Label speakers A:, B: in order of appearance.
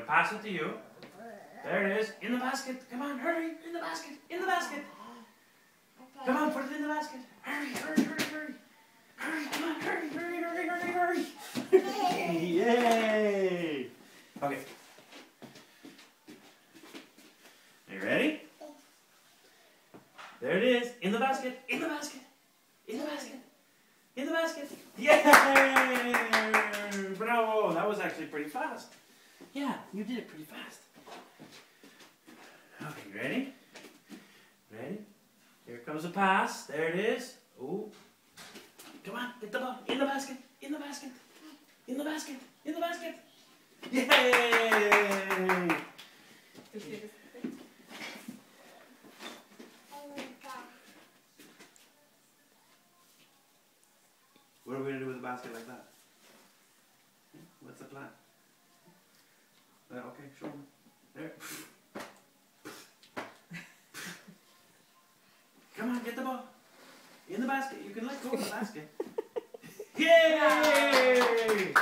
A: gonna pass it to you. There it is, in the basket. Come on, hurry, in the basket, in the basket. Come on, put it in the basket. Hurry, hurry, hurry, hurry. Hurry, come on, hurry, hurry, hurry, hurry, hurry. Yay! Okay. Are you ready? There it is, in the basket, in the basket, in the basket, in the basket. Yay! Bravo! That was actually pretty fast. Yeah, you did it pretty fast. Okay, ready? Ready? Here comes a pass. There it is. Oh. Come on, get the ball. In the basket. In the basket. In the basket. In the basket. Yay! What are we going to do with a basket like that? What's the plan? Okay, show me. There. Come on, get the ball. In the basket. You can let go of the basket. Yay!